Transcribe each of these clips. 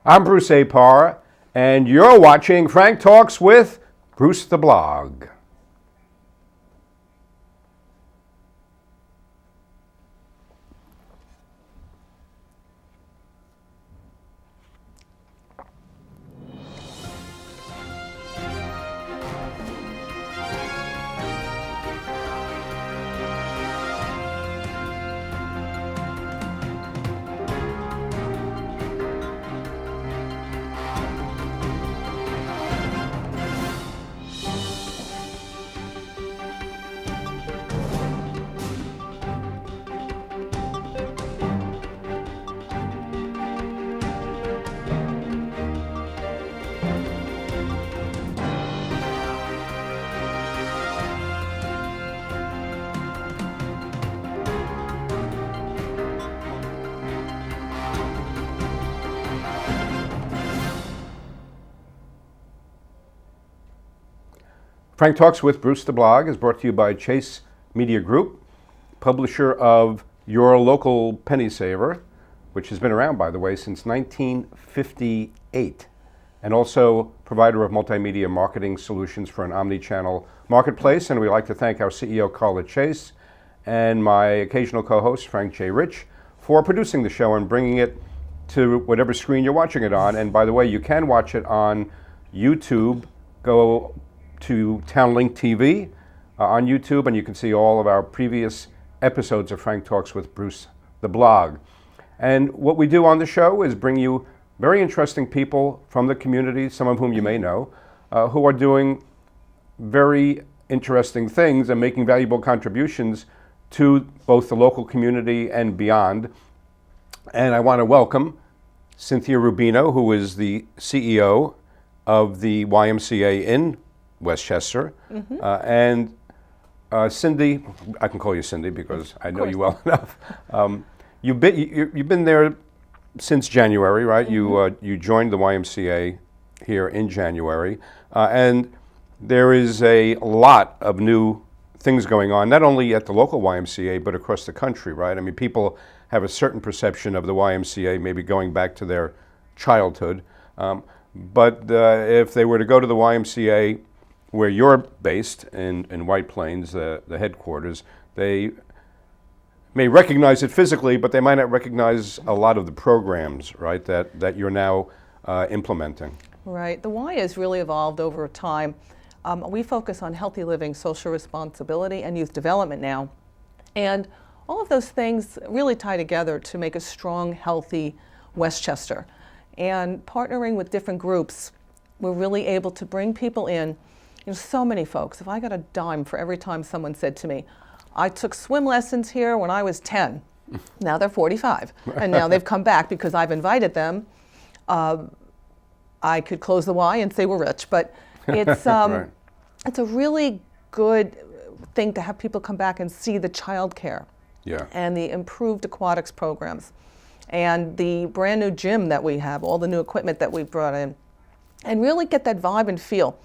I'm Bruce Apar, and you're watching Frank Talks with Bruce the Blog. Frank Talks with Bruce the Blog is brought to you by Chase Media Group, publisher of Your Local Penny Saver, which has been around, by the way, since 1958, and also provider of multimedia marketing solutions for an omni-channel marketplace. And we'd like to thank our CEO, Carla Chase, and my occasional co-host, Frank J. Rich, for producing the show and bringing it to whatever screen you're watching it on. And by the way, you can watch it on YouTube. Go to Townlink TV on YouTube, and you can see all of our previous episodes of Frank Talks with Bruce the Blog. And what we do on the show is bring you very interesting people from the community, some of whom you may know, who are doing very interesting things and making valuable contributions to both the local community and beyond. And I want to welcome Cynthia Rubino, who is the CEO of the YMCA in Westchester, and Cindy, I can call you Cindy because I know you well enough. You've been there since January, right? You joined the YMCA here in January, and there is a lot of new things going on, not only at the local YMCA but across the country, right? I mean, people have a certain perception of the YMCA, maybe going back to their childhood, but if they were to go to the YMCA where you're based in White Plains, the headquarters, they may recognize it physically, but they might not recognize a lot of the programs, right, that you're now implementing. Right. The Y has really evolved over time. We focus on healthy living, social responsibility, and youth development now. And all of those things really tie together to make a strong, healthy Westchester. And partnering with different groups, we're really able to bring people in. So many folks, if I got a dime for every time someone said to me, I took swim lessons here when I was 10. Now they're 45. And now they've come back because I've invited them. I could close the Y and say we're rich, but it's Right. It's a really good thing to have people come back and see the childcare and the improved aquatics programs and the brand new gym that we have, all the new equipment that we brought in, and really get that vibe and feel.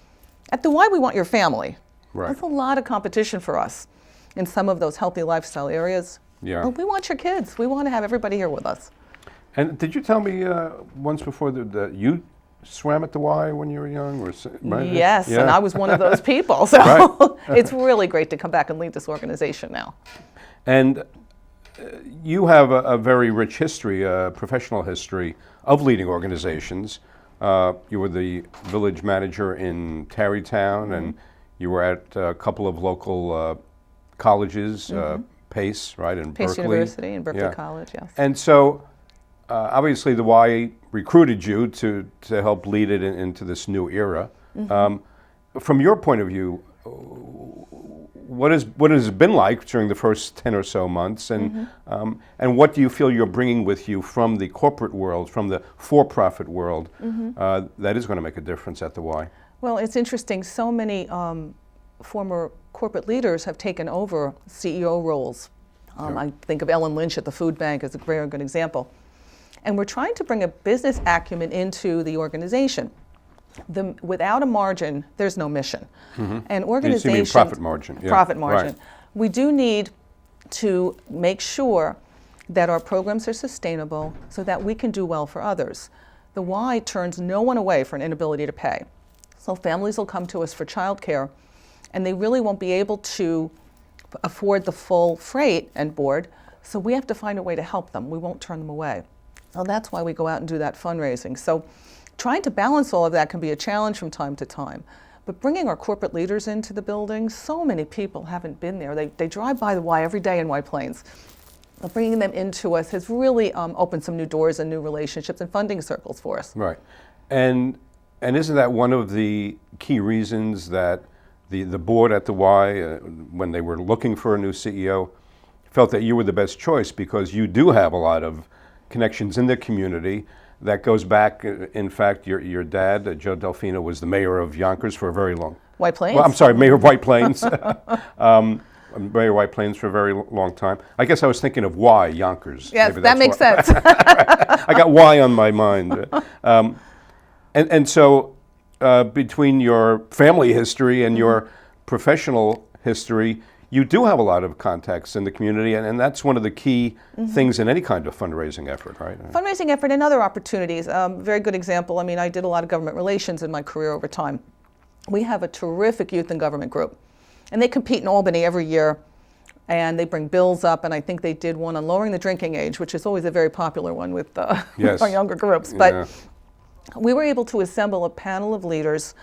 At the Y, we want your family. Right. That's a lot of competition for us in some of those healthy lifestyle areas. Yeah. But we want your kids. We want to have everybody here with us. And did you tell me once before that you swam at the Y when you were young? Right? Yes, Yeah. and I was one of those people. So Right. it's really great to come back and lead this organization now. And you have a very rich history, professional history of leading organizations. You were the village manager in Tarrytown, and you were at a couple of local colleges, Pace, right, in Pace Berkeley. University and Berkeley College, yes. And so, obviously, the Y recruited you to help lead it into this new era. From your point of view, what has it been like during the first 10 or so months, and what do you feel you're bringing with you from the corporate world, from the for-profit world, that is going to make a difference at the Y? Well, it's interesting. So many former corporate leaders have taken over CEO roles. I think of Ellen Lynch at the food bank as a very good example. And we're trying to bring a business acumen into the organization. Without a margin, there's no mission. And organizations, you mean profit margin. Yeah. Profit margin. Right. We do need to make sure that our programs are sustainable so that we can do well for others. the Y turns no one away for an inability to pay. So families will come to us for childcare, and they really won't be able to afford the full freight and board, so we have to find a way to help them. We won't turn them away. So that's why we go out and do that fundraising. So trying to balance all of that can be a challenge from time to time. But bringing our corporate leaders into the building, so many people haven't been there. They drive by the Y every day in White Plains. Bringing them into us has really opened some new doors and new relationships and funding circles for us. Right. And isn't that one of the key reasons that the board at the Y, when they were looking for a new CEO, felt that you were the best choice because you do have a lot of connections in the community that goes back. In fact, your dad, Joe Delfino, was the mayor of Yonkers for a very long. White Plains? Well, I'm sorry, mayor of White Plains. Mayor of White Plains for a very long time. I guess I was thinking of Y, Yonkers. Yes, that makes sense. I got Y on my mind. And so between your family history and your professional history, you do have a lot of contacts in the community, and that's one of the key things in any kind of fundraising effort, right? Fundraising effort and other opportunities. Very good example. I mean, I did a lot of government relations in my career over time. We have a terrific youth and government group, and they compete in Albany every year, and they bring bills up, and I think they did one on lowering the drinking age, which is always a very popular one with, with our younger groups. But we were able to assemble a panel of leaders,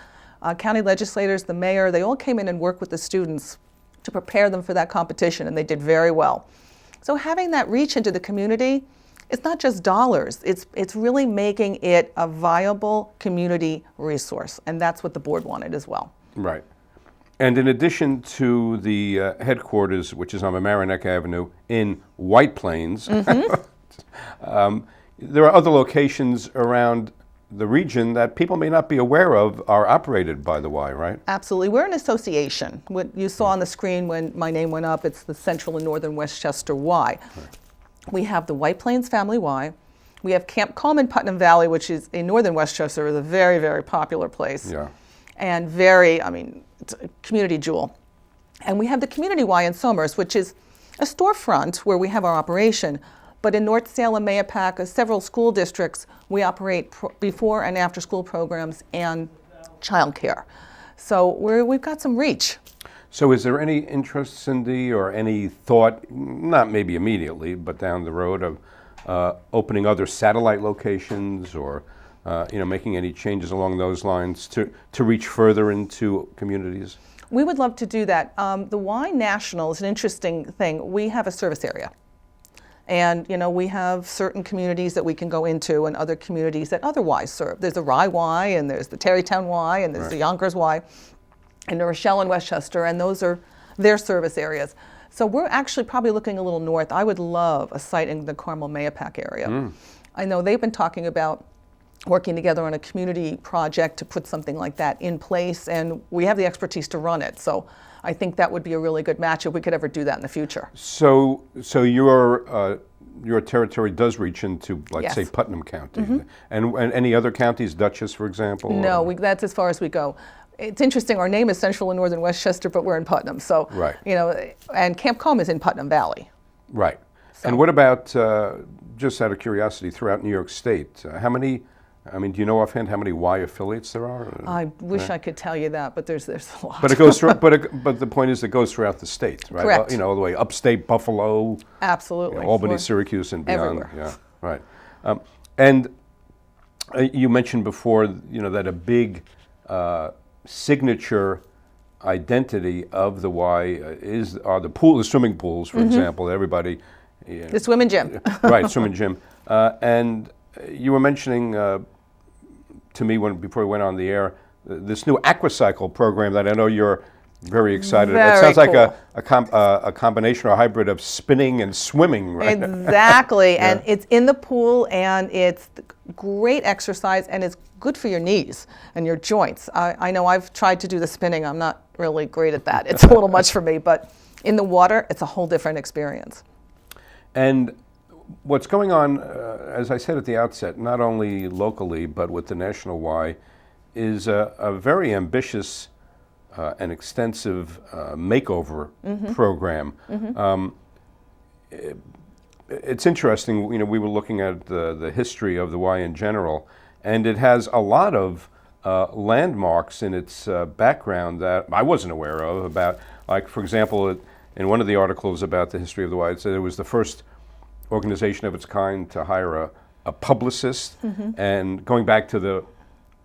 county legislators, the mayor. They all came in and worked with the students to prepare them for that competition, and they did very well. So having that reach into the community, it's not just dollars, it's really making it a viable community resource, and that's what the board wanted as well. Right. And in addition to the headquarters, which is on Mamaroneck Avenue in White Plains, there are other locations around the region that people may not be aware of are operated by the Y, right? Absolutely. We're an association. What you saw on the screen when my name went up, it's the Central and Northern Westchester Y. Right. We have the White Plains Family Y. We have Camp Coleman Putnam Valley, which is in Northern Westchester, is a very, very popular place. Yeah. And very, it's a community jewel. And we have the Community Y in Somers, which is a storefront where we have our operation. But in North Salem, Mayapack, several school districts, we operate before and after school programs and childcare. So we've got some reach. So is there any interest, Cindy, or any thought, not maybe immediately, but down the road of opening other satellite locations or making any changes along those lines to reach further into communities? We would love to do that. The Y National is an interesting thing. We have a service area. And, we have certain communities that we can go into and other communities that otherwise serve. There's the Rye Y, and there's the Terrytown Y, and there's the Yonkers Y, and the Rochelle and Westchester, and those are their service areas. So we're actually probably looking a little north. I would love a site in the Carmel-Mayapack area. I know they've been talking about working together on a community project to put something like that in place, and we have the expertise to run it. So I think that would be a really good match if we could ever do that in the future. So your territory does reach into, like, say, Putnam County, and any other counties, Dutchess, for example? No, that's as far as we go. It's interesting. Our name is Central and Northern Westchester, but we're in Putnam. So, and Camp Coleman is in Putnam Valley. Right. So. And what about, just out of curiosity, throughout New York State, how many? Do you know offhand how many Y affiliates there are? I wish I could tell you that, but there's a lot. But it goes through. but the point is, it goes throughout the state, right? Correct. All the way upstate, Buffalo. Absolutely. Albany, Syracuse, and beyond. Everywhere. Yeah. Right. And you mentioned before, that a big signature identity of the Y are the swimming pools, for example. Everybody. The swim and gym. Right, swim and gym. And you were mentioning to me before we went on the air this new aquacycle program that I know you're very excited about. It sounds cool. like a combination or a hybrid of spinning and swimming, right? Exactly. And it's in the pool, and it's great exercise, and it's good for your knees and your joints. I know I've tried to do the spinning. I'm not really great at that. It's a little much for me, but in the water, it's a whole different experience. And what's going on, as I said at the outset, not only locally but with the National Y, is a very ambitious and extensive makeover program. It's interesting. We were looking at the history of the Y in general, and it has a lot of landmarks in its background that I wasn't aware of. About, like, for example, in one of the articles about the history of the Y, it said it was the first organization of its kind to hire a publicist, and going back to the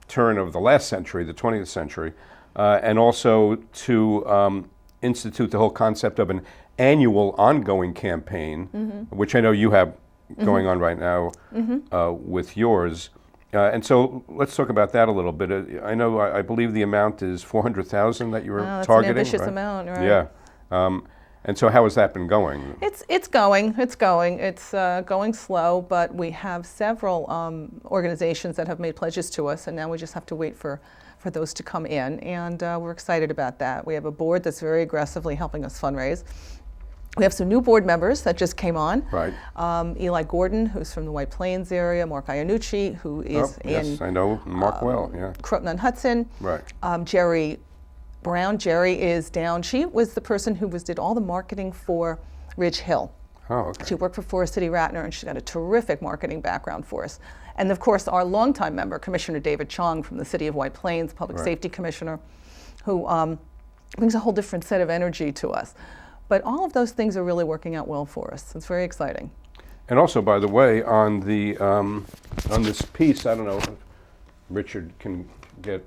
turn of the last century, the 20th century, and also to institute the whole concept of an annual ongoing campaign, which I know you have going on right now with yours. And so let's talk about that a little bit. I believe the amount is 400,000 that you were That's targeting. an ambitious right? amount, right? Yeah. And so how has that been going? It's going. It's going slow, but we have several organizations that have made pledges to us, and now we just have to wait for those to come in, and we're excited about that. We have a board that's very aggressively helping us fundraise. We have some new board members that just came on. Right. Eli Gordon, who's from the White Plains area, Mark Iannucci, who is yes, I know Mark well, yeah. Croton-on-Hudson. Right. Jerry Brown. Jerry is down. She was the person who did all the marketing for Ridge Hill. Oh, okay. She worked for Forest City Ratner, and she's got a terrific marketing background for us. And of course, our longtime member, Commissioner David Chong from the City of White Plains, Public Safety Commissioner, who brings a whole different set of energy to us. But all of those things are really working out well for us. It's very exciting. And also, by the way, on this piece, I don't know if Richard can get,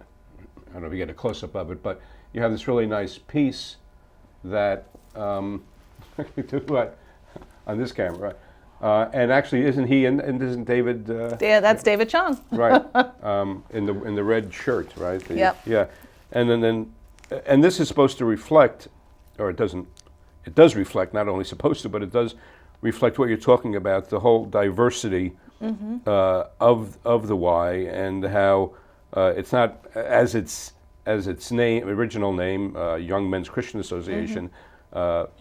I don't know if you get a close-up of it, but you have this really nice piece that, on this camera, and actually, isn't he, and isn't David? Yeah, that's David Chong. Right, in the red shirt, right? Yep. Yeah, and this is supposed to reflect, or it doesn't. It does reflect, not only supposed to, but it does reflect what you're talking about, the whole diversity of the Y, and how it's not as its original name, Young Men's Christian Association,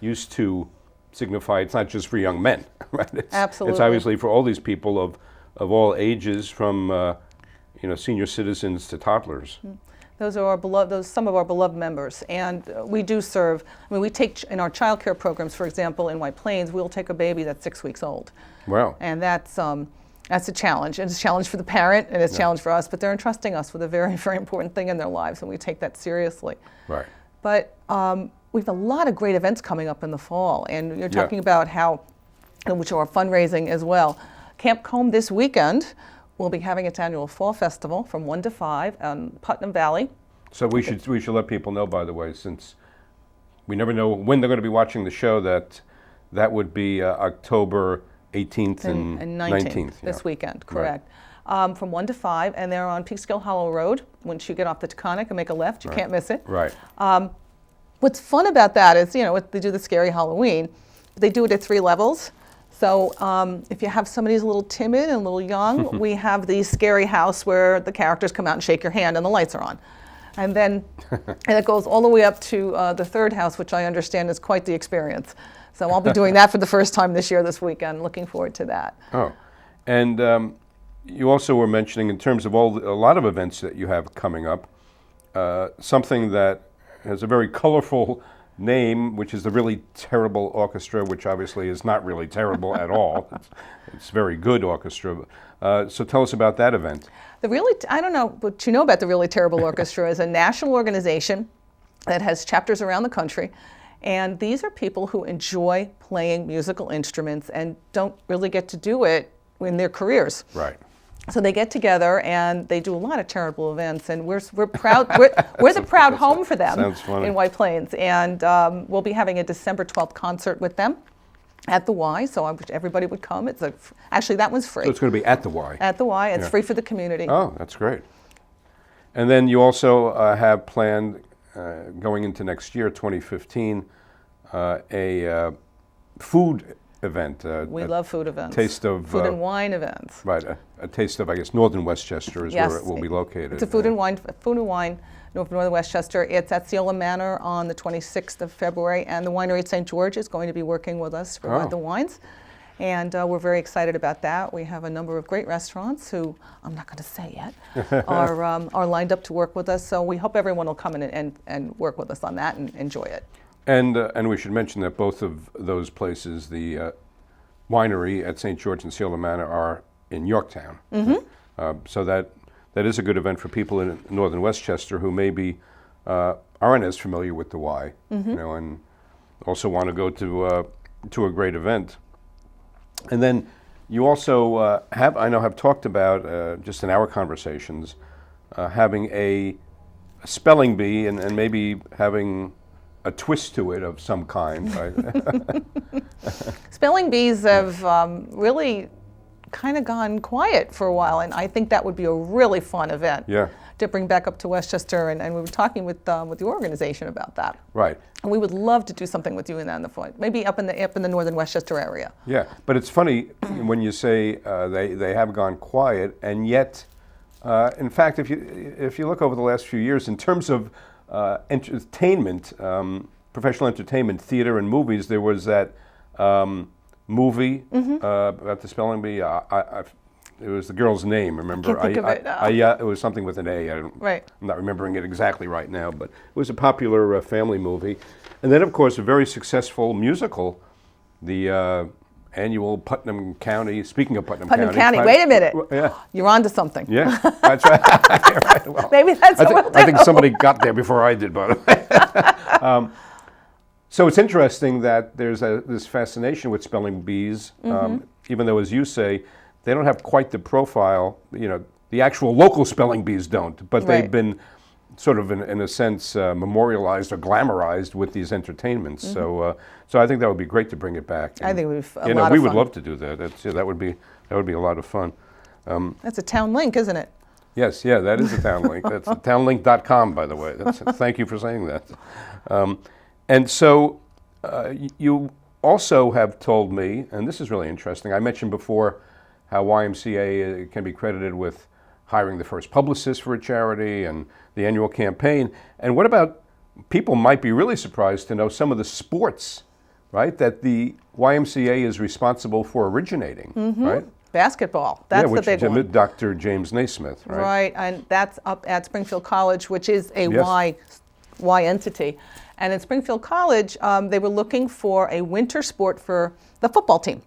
used to signify. It's not just for young men, right? Absolutely. It's obviously for all these people of all ages, from senior citizens to toddlers. Those are our beloved, some of our beloved members, and we do serve. I mean, we take in our child care programs, for example, in White Plains, we'll take a baby that's 6 weeks old. Wow! And that's a challenge. And it's a challenge for the parent, and it's a challenge for us. But they're entrusting us with a very, very important thing in their lives, and we take that seriously. Right. But we have a lot of great events coming up in the fall, and you're talking about how, which are fundraising as well. Camp Combe this weekend. We'll be having its annual fall festival from 1 to 5 in Putnam Valley. So we should let people know, by the way, since we never know when they're going to be watching the show, that would be October 18th and 19th. This weekend, correct. Right. From 1 to 5, and they're on Peekskill Hollow Road. Once you get off the Taconic and make a left, you can't miss it. Right. What's fun about that is, they do the scary Halloween. They do it at 3 levels. So if you have somebody who's a little timid and a little young, we have the scary house where the characters come out and shake your hand and the lights are on. And then and it goes all the way up to the 3rd house, which I understand is quite the experience. So I'll be doing that for the first time this weekend. Looking forward to that. Oh, and you also were mentioning, in terms of a lot of events that you have coming up, something that has a very colorful name, which is the Really Terrible Orchestra, which obviously is not really terrible at all. It's very good orchestra. So tell us about that event. I don't know what you know about the Really Terrible Orchestra. Is a national organization that has chapters around the country, and these are people who enjoy playing musical instruments and don't really get to do it in their careers. Right. So they get together and they do a lot of charitable events, and we're proud. We're the proud home for them in White Plains, and we'll be having a December 12th concert with them at the Y. So I wish everybody would come. Actually that one's free. So it's going to be at the Y. At the Y. It's free for the community. Oh, that's great. And then you also have planned, going into next year, 2015, a food event. We love food events. Food and wine events. Right, a taste of, I guess, northern Westchester is where it will be located. It's a food and wine northern Westchester. It's at Ciala Manor on the 26th of February, and the winery at St. George is going to be working with us to provide the wines. And we're very excited about that. We have a number of great restaurants who, I'm not going to say yet, are lined up to work with us. So we hope everyone will come in and work with us on that and enjoy it. And we should mention that both of those places, the winery at St. George and Ciala Manor, are in Yorktown. Mm-hmm. So that is a good event for people in northern Westchester who maybe aren't as familiar with the Y, and also want to go to a great event. And then you also have talked about, just in our conversations, having a spelling bee and maybe having a twist to it of some kind, right? Spelling bees have really kind of gone quiet for a while, and I think that would be a really fun event to bring back up to Westchester, and we were talking with the organization about that. Right. And we would love to do something with you in that in the front, maybe up in the northern Westchester area. Yeah, but it's funny when you say they have gone quiet, and yet, in fact, if you look over the last few years in terms of entertainment, professional entertainment, theater and movies, there was that movie about the spelling bee. It was the girl's name, remember? I can't think of it now. It was something with an A. Right. I'm not remembering it exactly right now, but it was a popular family movie. And then, of course, a very successful musical, the annual Putnam County, speaking of Putnam County. Wait a minute. Yeah. You're on to something. Yeah, that's right. Yeah, right. Well, maybe that's what we'll do. I think somebody got there before I did, by the way. So it's interesting that there's this fascination with spelling bees, even though, as you say, they don't have quite the profile, the actual local spelling bees don't, but they've been sort of, in a sense, memorialized or glamorized with these entertainments. So I think that would be great to bring it back. I think it would be a lot of fun. We would love to do that. That would be a lot of fun. That's a town link, isn't it? Yes, yeah, that is a town link. That's townlink.com, by the way. Thank you for saying that. And so you also have told me, and this is really interesting, I mentioned before how YMCA can be credited with hiring the first publicist for a charity and the annual campaign. And what about, people might be really surprised to know some of the sports, right, that the YMCA is responsible for originating, right? Basketball, that's the big one. Dr. James Naismith, right? Right, and that's up at Springfield College, which is a Y entity. And at Springfield College, they were looking for a winter sport for the football team.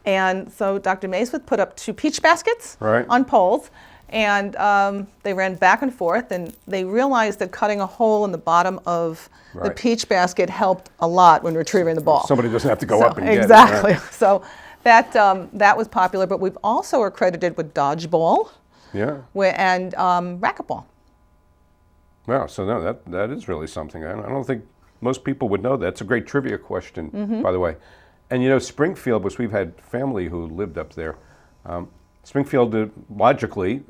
And so Dr. Naismith put up 2 peach baskets on poles, and they ran back and forth, and they realized that cutting a hole in the bottom of the peach basket helped a lot when retrieving the ball. Somebody doesn't have to go up and get it. Exactly. Right? So that was popular, but we've also accredited with dodgeball and racquetball. Wow, so no, that is really something. I don't think most people would know that. It's a great trivia question, by the way. And Springfield, which we've had family who lived up there, Springfield, logically,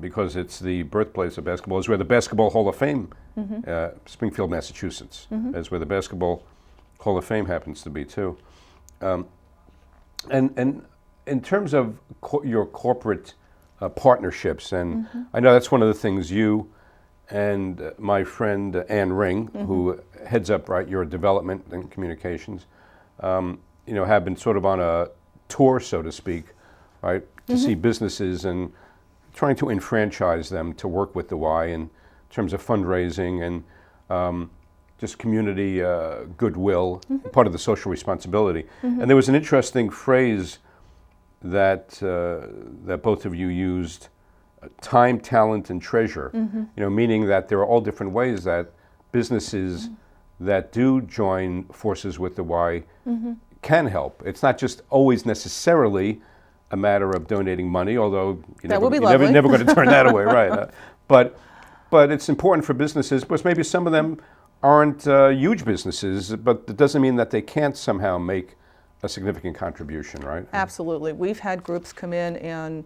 because it's the birthplace of basketball, is where the Basketball Hall of Fame, Springfield, Massachusetts, is where the Basketball Hall of Fame happens to be too. And in terms of your corporate partnerships, and I know that's one of the things you and my friend Ann Ring, who heads up your development and communications, have been sort of on a tour, so to speak, right, to see businesses and trying to enfranchise them to work with the Y in terms of fundraising and just community goodwill, part of the social responsibility. And there was an interesting phrase that both of you used, time, talent, and treasure, meaning that there are all different ways that businesses that do join forces with the Y can help. It's not just always necessarily a matter of donating money, although you're never going to turn that away, right? But it's important for businesses, because maybe some of them aren't huge businesses, but it doesn't mean that they can't somehow make a significant contribution, right? Absolutely. We've had groups come in, and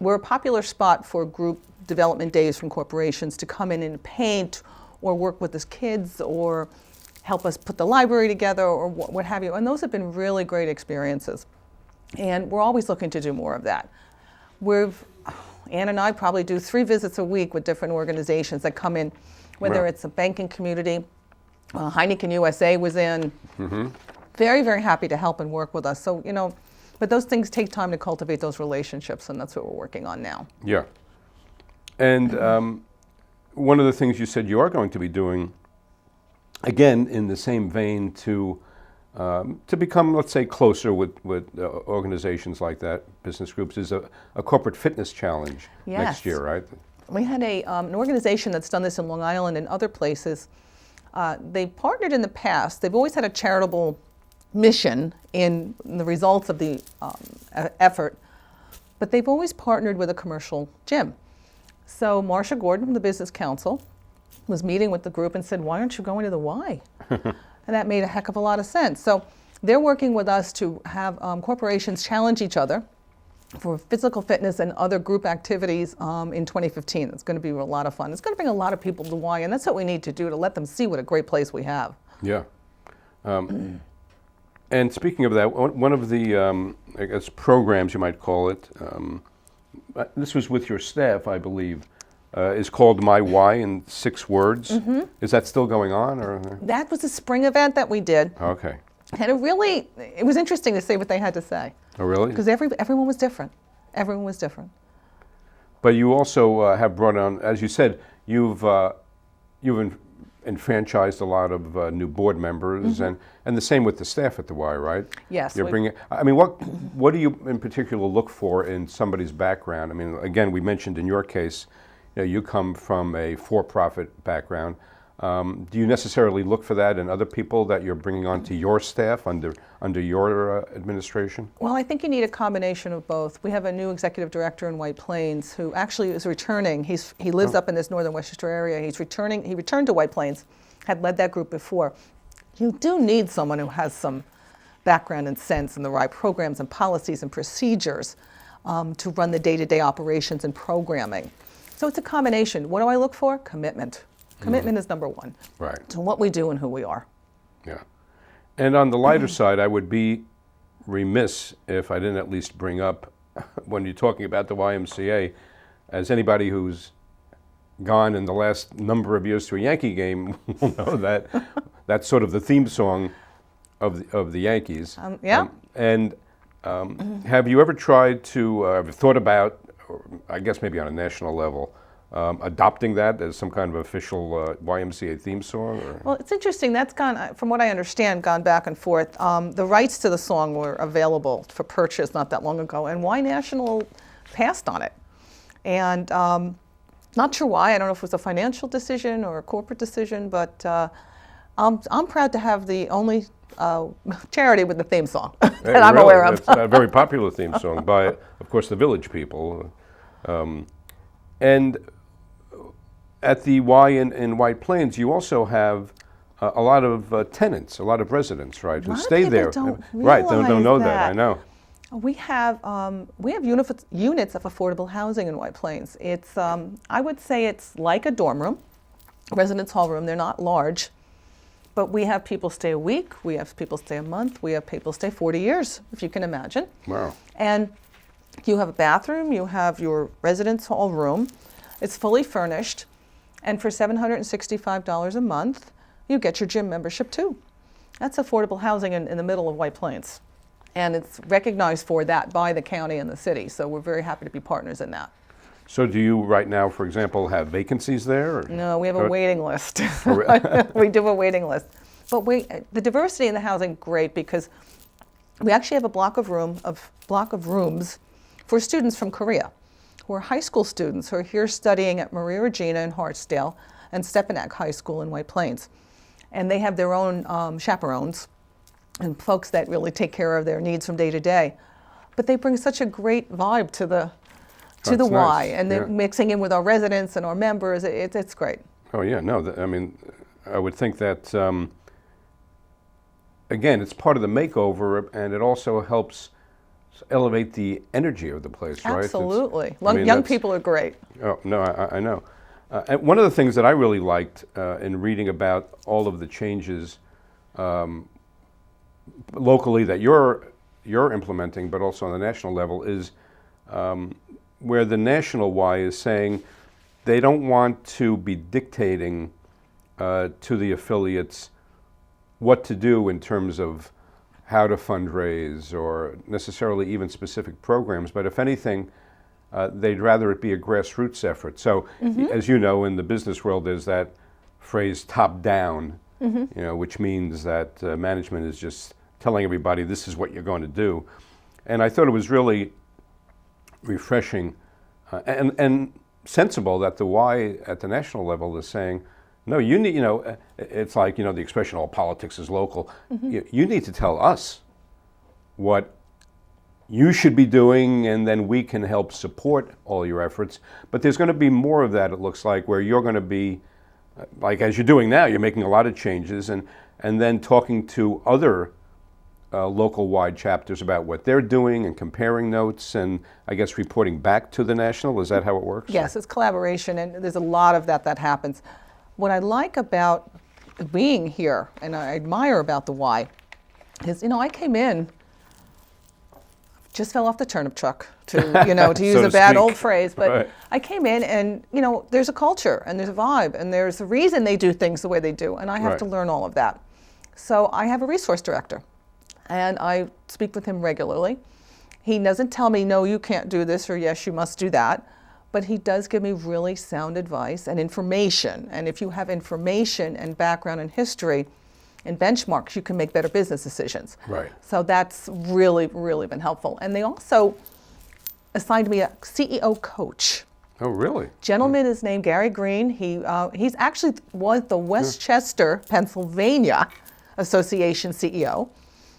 we're a popular spot for group development days from corporations to come in and paint or work with us kids or help us put the library together or what have you. And those have been really great experiences. And we're always looking to do more of that. Ann and I probably do 3 visits a week with different organizations that come in, whether it's a banking community, Heineken USA was in. Very, very happy to help and work with us. So, but those things take time to cultivate those relationships, and that's what we're working on now. Yeah. And one of the things you said you are going to be doing, again, in the same vein to to become, let's say, closer with organizations like that, business groups, is a corporate fitness challenge next year, right? We had an organization that's done this in Long Island and other places. They partnered in the past. They've always had a charitable mission in the results of the effort, but they've always partnered with a commercial gym. So Marcia Gordon from the Business Council was meeting with the group and said, why aren't you going to the Y? And that made a heck of a lot of sense. So they're working with us to have corporations challenge each other for physical fitness and other group activities in 2015. It's going to be a lot of fun. It's going to bring a lot of people to the Y, and that's what we need to do, to let them see what a great place we have. Yeah. And speaking of that, one of the, I guess, programs, you might call it, this was with your staff, I believe, is called My Why in 6 words. Mm-hmm. Is that still going on? Or? That was a spring event that we did. Okay. And it was interesting to see what they had to say. Oh, really? Because everyone was different. Everyone was different. But you also have brought on, as you said, you've enfranchised a lot of new board members, mm-hmm. and the same with the staff at the Y, right? Yes. You're bringing. I mean, what do you in particular look for in somebody's background? I mean, again, we mentioned in your case, you come from a for-profit background. Do you necessarily look for that in other people that you're bringing onto your staff under your administration? Well, I think you need a combination of both. We have a new executive director in White Plains who actually is returning. He lives up in this northern Westchester area. He returned to White Plains, had led that group before. You do need someone who has some background and sense in the right programs and policies and procedures to run the day-to-day operations and programming. So it's a combination. What do I look for? Commitment. Commitment is number one. Right. To what we do and who we are. Yeah. And on the lighter side, I would be remiss if I didn't at least bring up, when you're talking about the YMCA, as anybody who's gone in the last number of years to a Yankee game will know that that's sort of the theme song of the Yankees. Yeah. Have you ever tried to, have thought about, or I guess maybe on a national level, adopting that as some kind of official YMCA theme song? Or? Well, it's interesting. That's gone, from what I understand, gone back and forth. The rights to the song were available for purchase not that long ago, and Y National passed on it. And not sure why. I don't know if it was a financial decision or a corporate decision, but I'm proud to have the only charity with the theme song that I'm aware of. It's a very popular theme song by, of course, the Village People. And at the Y in White Plains, you also have a lot of tenants, a lot of residents, right, who stay there. Don't right, don't know that. I know. We have units of affordable housing in White Plains. It's I would say it's like a dorm room, residence hall room. They're not large, but we have people stay a week. We have people stay a month. We have people stay 40 years, if you can imagine. Wow. And you have a bathroom. You have your residence hall room. It's fully furnished. And for $765 a month, you get your gym membership too. That's affordable housing in the middle of White Plains. And it's recognized for that by the county and the city. So we're very happy to be partners in that. So do you right now, for example, have vacancies there? Or? No, we have a waiting list. We do a waiting list. But the diversity in the housing, great, because we actually have a block of rooms for students from Korea, who are high school students who are here studying at Maria Regina in Hartsdale and Stepanak High School in White Plains. And they have their own chaperones and folks that really take care of their needs from day to day. But they bring such a great vibe to the Y, nice. and they're mixing in with our residents and our members. It's great. Oh yeah, no, I mean, I would think that, again, it's part of the makeover, and it also helps elevate the energy of the place, right? Absolutely. Young people are great. Oh, no, I know. And one of the things that I really liked in reading about all of the changes locally that you're implementing, but also on the national level, is where the national Y is saying they don't want to be dictating to the affiliates what to do in terms of how to fundraise or necessarily even specific programs, but if anything, they'd rather it be a grassroots effort. So, as you know, in the business world, there's that phrase "top down," which means that management is just telling everybody this is what you're going to do. And I thought it was really refreshing and sensible that the Y at the national level is saying, no, you need, it's like, the expression, all politics is local. You need to tell us what you should be doing, and then we can help support all your efforts. But there's going to be more of that, it looks like, where you're going to be, like as you're doing now, you're making a lot of changes, and then talking to other local-wide chapters about what they're doing and comparing notes and, I guess, reporting back to the national. Is that how it works? Yes, it's collaboration, and there's a lot of that happens. What I like about being here, and I admire about the Y, is, I came in, just fell off the turnip truck, to use So a to bad speak. old phrase, but Right. I came in and, there's a culture and there's a vibe and there's a reason they do things the way they do, and I have Right. to learn all of that. So I have a resource director, and I speak with him regularly. He doesn't tell me, no, you can't do this, or yes, you must do that, but he does give me really sound advice and information, and if you have information and background and history and benchmarks, you can make better business decisions. Right. So that's really, really been helpful. And they also assigned me a CEO coach. Oh, really? Gentleman is named Gary Green. He's actually was the Westchester, Pennsylvania Association CEO.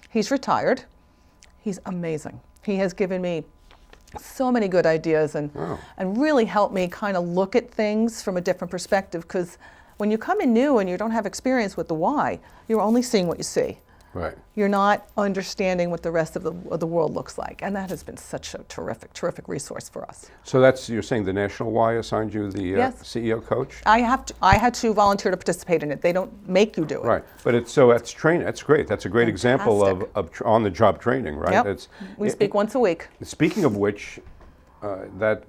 He's retired. He's amazing. He has given me so many good ideas and really helped me kind of look at things from a different perspective, because when you come in new and you don't have experience with the Y, you're only seeing what you see. Right. You're not understanding what the rest of the world looks like, and that has been such a terrific resource for us. So you're saying the National Y assigned you the Yes. CEO coach? I had to volunteer to participate in it. They don't make you do it. Right, but that's training. That's great. That's a great example of on-the-job training, right? Yep. We speak once a week. Speaking of which, that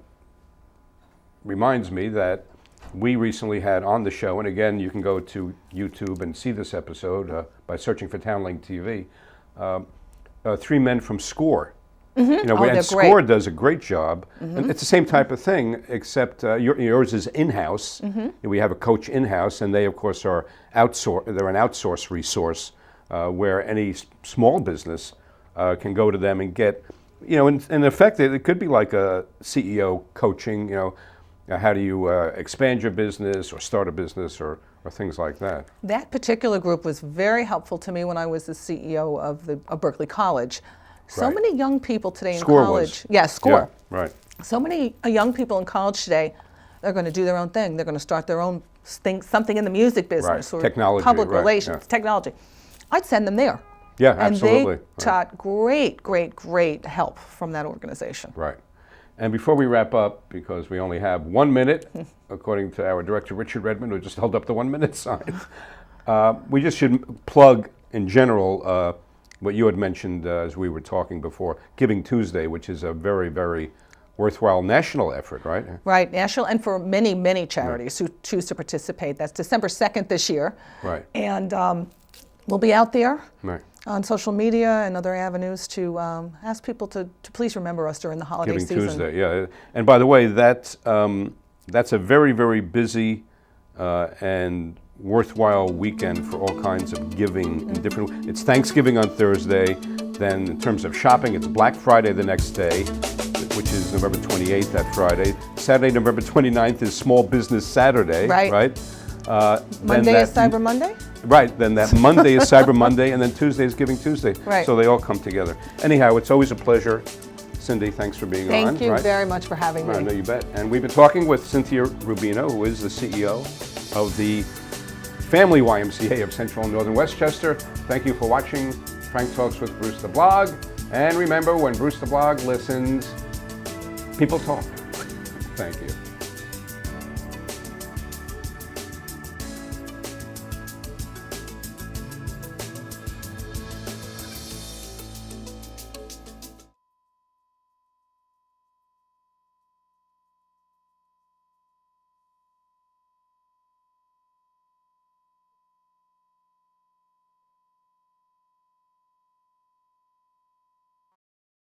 reminds me that we recently had on the show, and again, you can go to YouTube and see this episode by searching for Townlink TV, 3 men from SCORE. they're and great. SCORE does a great job. And it's the same type of thing, except yours is in-house. We have a coach in-house, and they, of course, they're an outsourced resource where any small business can go to them and get, in effect, it could be like a CEO coaching, how do you expand your business or start a business or things like that. That particular group was very helpful to me when I was the CEO of Berkeley College. So Right. many young people today in SCORE college. was. Yeah, SCORE. Yeah, right. So many young people in college today, they're going to do their own thing. They're going to start their own thing, something in the music business or Technology, public right, relations, yeah. technology. I'd send them there. Yeah, and absolutely. they taught great help from that organization. Right. And before we wrap up, because we only have 1 minute, according to our director, Richard Redmond, who just held up the 1 minute sign, we just should plug, in general, what you had mentioned as we were talking before, Giving Tuesday, which is a very, very worthwhile national effort, right? Right, national, and for many charities who choose to participate. That's December 2nd this year. Right. And we'll be out there. Right. On social media and other avenues to ask people to please remember us during the holiday Giving season. Tuesday, yeah. And by the way, that's a very, very busy and worthwhile weekend for all kinds of giving in different. It's Thanksgiving on Thursday. Then in terms of shopping, it's Black Friday the next day, which is November 28th, that Friday. Saturday, November 29th is Small Business Saturday, Right. Monday is Cyber Monday? Right, then that Monday is Cyber Monday, and then Tuesday is Giving Tuesday. Right. So they all come together. Anyhow, it's always a pleasure. Cindy, thanks for being on. Thank you right? very much for having me. I know you bet. And we've been talking with Cynthia Rubino, who is the CEO of the Family YMCA of Central and Northern Westchester. Thank you for watching Frank Talks with Bruce the Blog. And remember, when Bruce the Blog listens, people talk. Thank you.